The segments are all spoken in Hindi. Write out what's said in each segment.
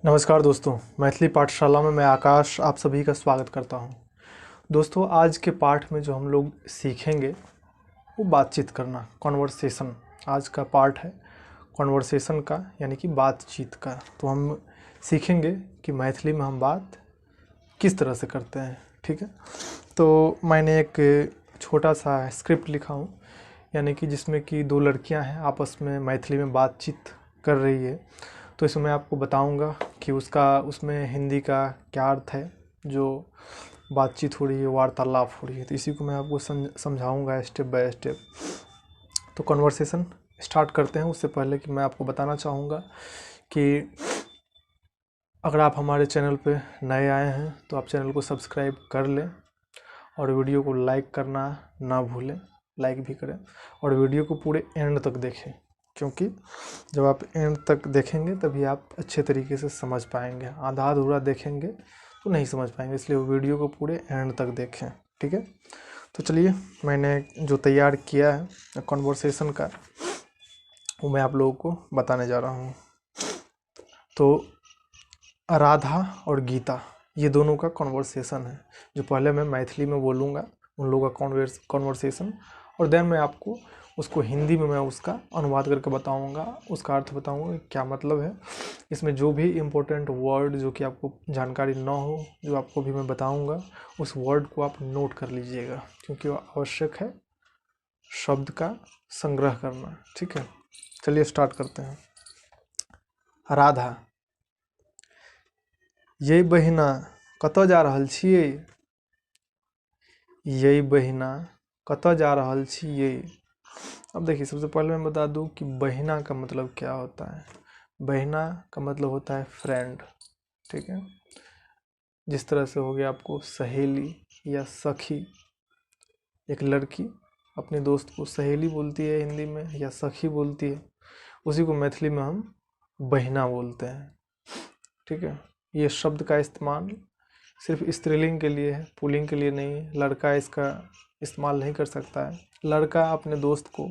नमस्कार दोस्तों, मैथिली पाठशाला में मैं आकाश आप सभी का स्वागत करता हूं। दोस्तों, आज के पाठ में जो हम लोग सीखेंगे वो बातचीत करना, कॉन्वर्सेशन। आज का पाठ है कॉन्वर्सेशन का, यानी कि बातचीत का। तो हम सीखेंगे कि मैथिली में हम बात किस तरह से करते हैं। ठीक है, तो मैंने एक छोटा सा स्क्रिप्ट लिखा हूँ, यानी कि जिसमें कि दो लड़कियां हैं, आपस में मैथिली में बातचीत कर रही है। तो इसमें मैं आपको बताऊंगा कि उसमें हिंदी का क्या अर्थ है, जो बातचीत हो रही है, वार्तालाप हो रही है। तो इसी को मैं आपको समझाऊंगा स्टेप बाय स्टेप। तो कन्वर्सेशन स्टार्ट करते हैं। उससे पहले कि मैं आपको बताना चाहूँगा कि अगर आप हमारे चैनल पे नए आए हैं तो आप चैनल को सब्सक्राइब कर लें और वीडियो को लाइक करना ना भूलें, लाइक भी करें और वीडियो को पूरे एंड तक देखें, क्योंकि जब आप एंड तक देखेंगे तभी आप अच्छे तरीके से समझ पाएंगे। आधा अधूरा देखेंगे तो नहीं समझ पाएंगे, इसलिए वीडियो को पूरे एंड तक देखें। ठीक है, तो चलिए, मैंने जो तैयार किया है कॉन्वर्सेशन का वो मैं आप लोगों को बताने जा रहा हूँ। तो राधा और गीता, ये दोनों का कॉन्वर्सेशन है। जो पहले मैं मैथिली में बोलूँगा उन लोगों का कॉन्वर्सेशन, और देन मैं आपको उसको हिंदी में मैं उसका अनुवाद करके बताऊंगा, उसका अर्थ बताऊंगा कि क्या मतलब है। इसमें जो भी इम्पोर्टेंट वर्ड जो कि आपको जानकारी ना हो, जो आपको भी मैं बताऊंगा, उस वर्ड को आप नोट कर लीजिएगा, क्योंकि वो आवश्यक है शब्द का संग्रह करना। ठीक है, चलिए स्टार्ट करते हैं। राधा, ये बहिना कतऽ जा रहल छियै? ये बहिना कतऽ जा रहल छियै? अब देखिए, सबसे पहले मैं बता दूं कि बहिना का मतलब क्या होता है। बहिना का मतलब होता है फ्रेंड। ठीक है, जिस तरह से हो गया आपको सहेली या सखी। एक लड़की अपने दोस्त को सहेली बोलती है हिंदी में, या सखी बोलती है, उसी को मैथिली में हम बहिना बोलते हैं। ठीक है, ये शब्द का इस्तेमाल सिर्फ स्त्रीलिंग के लिए है, पुल्लिंग के लिए नहीं है। लड़का इसका इस्तेमाल नहीं कर सकता है। लड़का अपने दोस्त को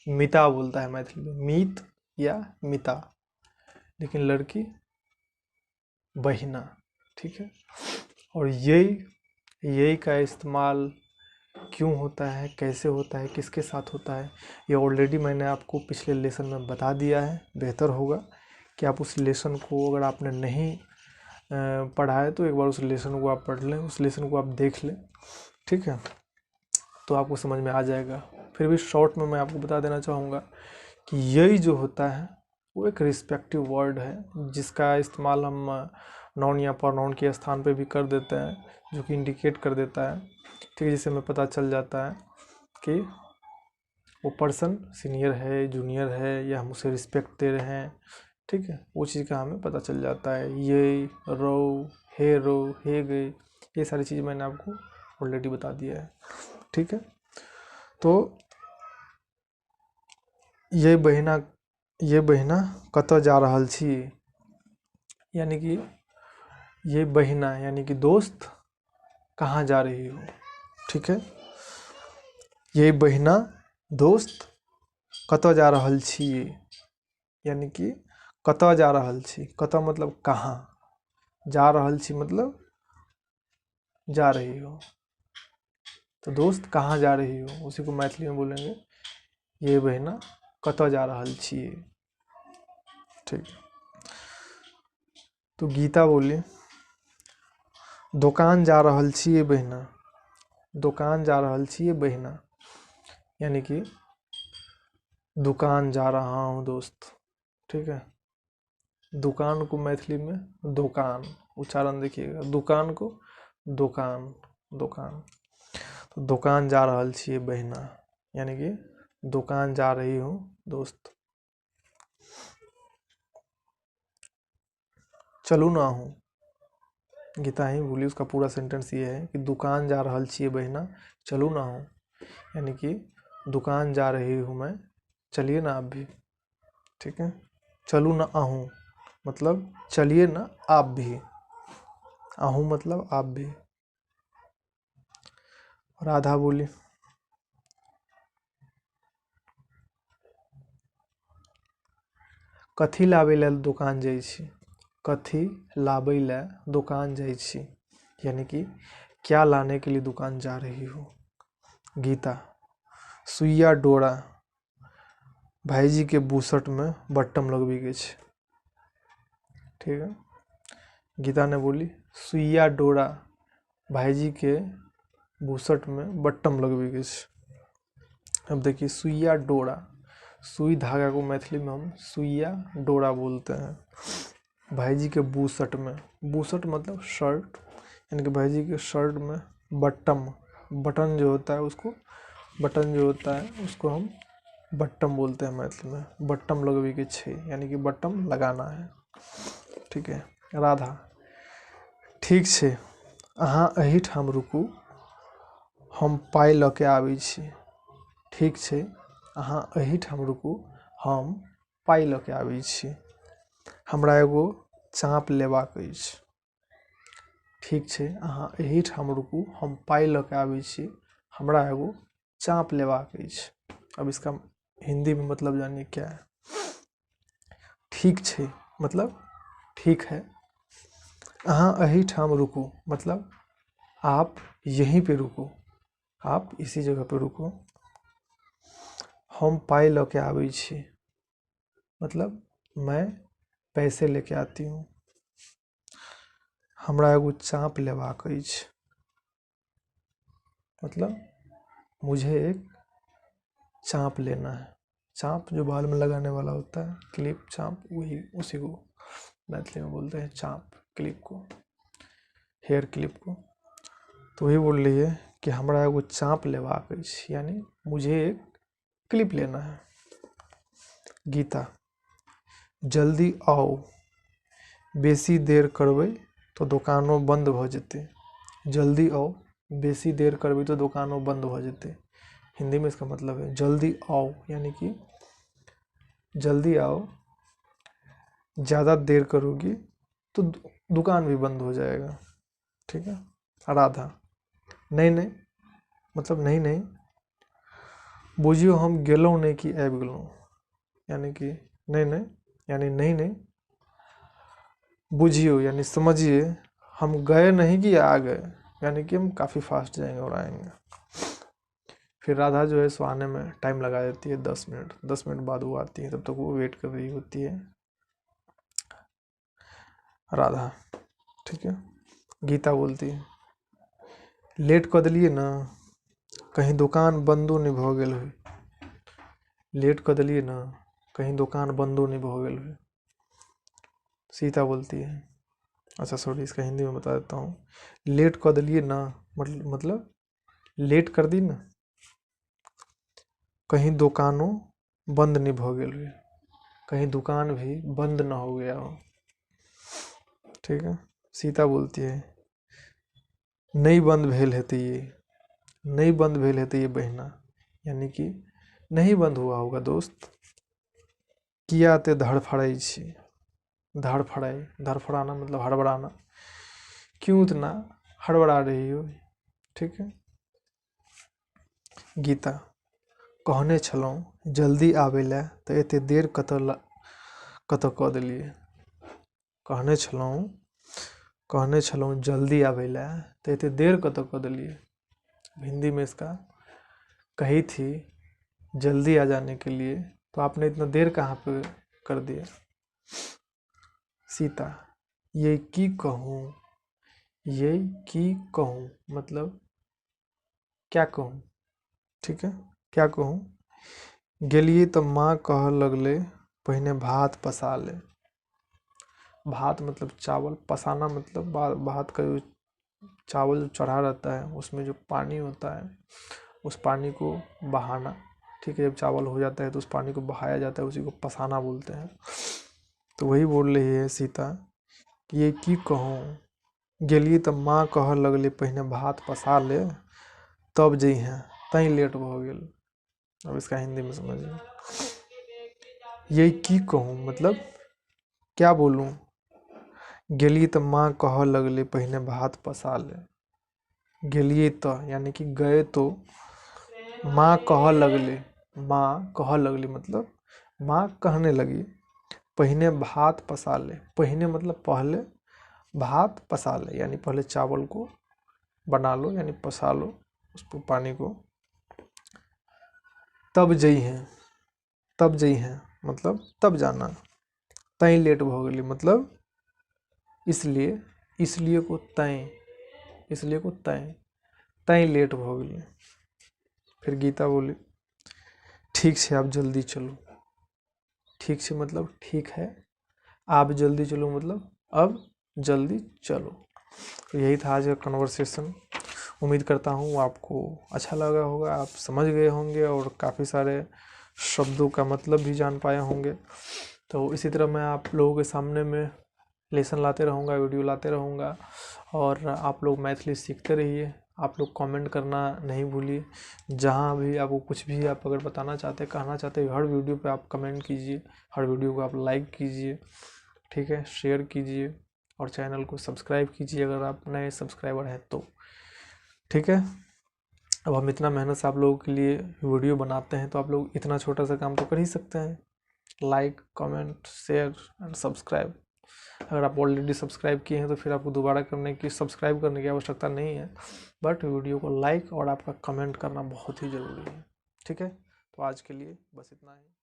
मिता बोलता है मैथिली में, मीत या मिता, लेकिन लड़की बहिना। ठीक है, और यही का इस्तेमाल क्यों होता है, कैसे होता है, किसके साथ होता है, ये ऑलरेडी मैंने आपको पिछले लेसन में बता दिया है। बेहतर होगा कि आप उस लेसन को, अगर आपने नहीं पढ़ा है तो एक बार उस लेसन को आप पढ़ लें, उस लेसन को आप देख लें। ठीक है, तो आपको समझ में आ जाएगा। फिर भी शॉर्ट में मैं आपको बता देना चाहूँगा कि यही जो होता है वो एक रिस्पेक्टिव वर्ड है, जिसका इस्तेमाल हम नाउन या प्रोनाउन के स्थान पे भी कर देते हैं, जो कि इंडिकेट कर देता है। ठीक है, जिससे हमें पता चल जाता है कि वो पर्सन सीनियर है, जूनियर है, या हम उसे रिस्पेक्ट दे रहे हैं। ठीक है, वो चीज़ का हमें पता चल जाता है। ये रो हे गए, ये सारी चीज़ मैंने आपको ऑलरेडी बता दिया है। ठीक है, तो ये बहिना कतऽ जा रहल छी, यानी कि ये बहिना यानी कि दोस्त कहाँ जा रही हो। ठीक है, ये बहिना दोस्त कतऽ जा रहल छी, यानी कि कतऽ जा रहल छी। कतऽ मतलब कहाँ, जा रहल छी मतलब जा रही हो। तो दोस्त कहाँ जा रही हो, उसी को मैथिली में बोलेंगे ये बहिना कतऽ जा रहल छियै। ठीक, तो गीता बोली दुकान जा रहल छियै बहिना। दुकान जा रहल छियै बहिना, यानी कि दुकान जा रहा हूँ दोस्त। ठीक है, दुकान को मैथिली में दुकान, उच्चारण देखिएगा, दुकान को दुकान, दुकान। तो दुकान जा रहल छियै बहिना, यानी कि दुकान जा रही हूँ दोस्त। चलू ना हूँ, गीता ही बोली, उसका पूरा सेंटेंस ये है कि दुकान जा रहल छियै बहिना, चलू ना हूँ, यानी कि दुकान जा रही हूँ मैं, चलिए ना आप भी। ठीक है, चलू ना आहूँ मतलब चलिए ना आप भी, आहूँ मतलब आप भी। राधा बोली कथी लाबै लेल दुकान जाइ छी। कथी लाबै ला दुकान जाइ छी, यानी कि क्या लाने के लिए दुकान जा रही हो। गीता, सुइया डोरा भाईजी के बुसट में बट्टम लगबी के छे। ठीक है, गीता ने बोली सुइया डोरा भाईजी के बुसट में बट्टम लगबी के छे। अब देखिए सुइया डोरा, सुई धागा को मैथिली में हम सुइया डोरा बोलते हैं। भाईजी के बुसट में, बुसट मतलब शर्ट, यानी कि भाईजी के शर्ट में बट्टम, बटन जो होता है उसको, बटन जो होता है उसको हम बट्टम बोलते हैं मैथिली में। बट्टम लगबी के छे, यानी कि बट्टम लगाना है। ठीक है। राधा, ठीक छे, अहाँ एही ठाम रुकू, हम पाई ल के आबै छी। ठीक छे, अहाँ एही ठाम रुकू, हम पाई ल के आबै छी। हमरा एगो चाँप लेबाक अछि। ठीक छे, अहाँ एही ठाम रुकू, हम पाई ल के आबै छी। हमरा एगो चाँप लेबाक अछि। अब इसका हिंदी में मतलब जानिए क्या है। ठीक छे मतलब ठीक है, अहाँ एही ठाम रुकू मतलब आप यहीं पे रुको, आप इसी जगह पे रुको। हम पाई ल के आबै छी मतलब मैं पैसे लेके आती हूँ। हमरा एगो चाँप लेबाक अछि मतलब मुझे एक चाँप लेना है। चाँप जो बाल में लगाने वाला होता है, क्लिप चाँप, वही उसी को मैथिली में बोलते हैं चाँप, क्लिप को, हेयर क्लिप को। तो वही बोल रही है कि हमरा एगो चाँप लेबाक अछि, यानी मुझे एक क्लिप लेना है। गीता, जल्दी आओ, बेसी देर करबै तो दुकानो बंद भ जेते। जल्दी आओ, बेसी देर करबै तो दुकानो बंद भ जेते। हिंदी में इसका मतलब है जल्दी आओ, यानी कि जल्दी आओ, ज़्यादा देर करोगी तो दुकान भी बंद हो जाएगा। ठीक है। राधा, नहीं नहीं मतलब नहीं नहीं, बुझियो हम गेलौं नहीं कि आबि गेलौं, यानी कि नहीं नहीं, यानी नहीं नहीं, बुझियो यानी समझिए, हम गए नहीं कि आ गए, यानी कि हम काफ़ी फास्ट जाएंगे और आएंगे। फिर राधा जो है सो आने में टाइम लगा देती है 10 मिनट। 10 मिनट बाद वो आती है, तब तक वो वेट कर रही होती है राधा। ठीक है। गीता बोलती है लेट कर दिलिए ना, कहीं दुकान बंदो नहीं भ गेल होई। लेट कर दिलिए ना, कहीं दुकान बंदो नहीं भ गेल होई। सीता बोलती है, अच्छा सॉरी, इसका हिंदी में बता देता हूँ। लेट कर दिलिए ना मतलब लेट कर दी ना, कहीं दुकानों बंद नहीं भ गेल होई, कहीं दुकान भी बंद ना हो गया हो। ठीक है। सीता बोलती है नहीं बंद भेल हेतै ये, नहीं बंद भेल हेतै ये बहिना, यानी कि नहीं बंद हुआ होगा दोस्त। किया ते धड़फड़ाई छी, धड़फड़ाई, धड़फड़ाना मतलब हड़बड़ाना, क्यों इतना हड़बड़ा रही हो। ठीक है। गीता, कहने छलहुँ जल्दी आबै ला तऽ एते देर कतऽ कऽ देलियै। कहने छलहुँ जल्दी आबै ला तऽ एते देर कतऽ कऽ देलियै। हिंदी में इसका कही थी जल्दी आ जाने के लिए, तो आपने इतना देर कहाँ पे कर दिया। सीता, ये की कहूँ, ये की कहूँ मतलब क्या कहूँ। ठीक है, क्या कहूँ। गेलिए तो माँ कह लगले पहिने भात पसा ले। भात मतलब चावल, पसाना मतलब भात का जो चावल जो चढ़ा रहता है उसमें जो पानी होता है उस पानी को बहाना। ठीक है, जब चावल हो जाता है तो उस पानी को बहाया जाता है, उसी को पसाना बोलते हैं। तो वही बोल रही है सीता कि ये की कहूँ, गेलिए तो माँ कह लगले पहिने भात पसा ले तब जइहें, तई लेट भ गेल। अब इसका हिंदी में समझिए। ये की कहूँ मतलब क्या बोलूँ। गेलिए तो माँ कह लगले पहिने भात पसा ले। गेलिए तो यानी कि गए तो, माँ कह लगले, माँ कह लगली मतलब माँ कहने लगी, पहिने भात पसाले, पहिने मतलब पहले, भात पसाले यानी पहले चावल को बना लो यानी पसा लो उसको पानी को। तब जई हैं, तब जई हैं मतलब तब जाना। तई लेट हो गई मतलब इसलिए, इसलिए को तय, इसलिए को तय, तय लेट हो गई। फिर गीता बोली ठीक से आप जल्दी चलो, ठीक से मतलब ठीक है, आप जल्दी चलो मतलब अब जल्दी चलो। तो यही था आज का कन्वर्सेशन। उम्मीद करता हूँ आपको अच्छा लगा होगा, आप समझ गए होंगे और काफ़ी सारे शब्दों का मतलब भी जान पाए होंगे। तो इसी तरह मैं आप लोगों के सामने में लेसन लाते रहूँगा, वीडियो लाते रहूँगा और आप लोग मैथिली सीखते रहिए। आप लोग कमेंट करना नहीं भूलिए, जहाँ भी आपको कुछ भी आप अगर बताना चाहते कहना चाहते हर वीडियो पे आप कमेंट कीजिए, हर वीडियो को आप लाइक कीजिए, ठीक है, शेयर कीजिए और चैनल को सब्सक्राइब कीजिए अगर आप नए सब्सक्राइबर हैं तो, ठीक है। अब हम इतना मेहनत से आप लोगों के लिए वीडियो बनाते हैं तो आप लोग इतना छोटा सा काम तो कर ही सकते हैं, like comment share and subscribe. अगर आप ऑलरेडी सब्सक्राइब किए हैं तो फिर आपको दोबारा सब्सक्राइब करने की आवश्यकता नहीं है, बट वीडियो को लाइक और आपका कमेंट करना बहुत ही ज़रूरी है, ठीक है। तो आज के लिए बस इतना ही।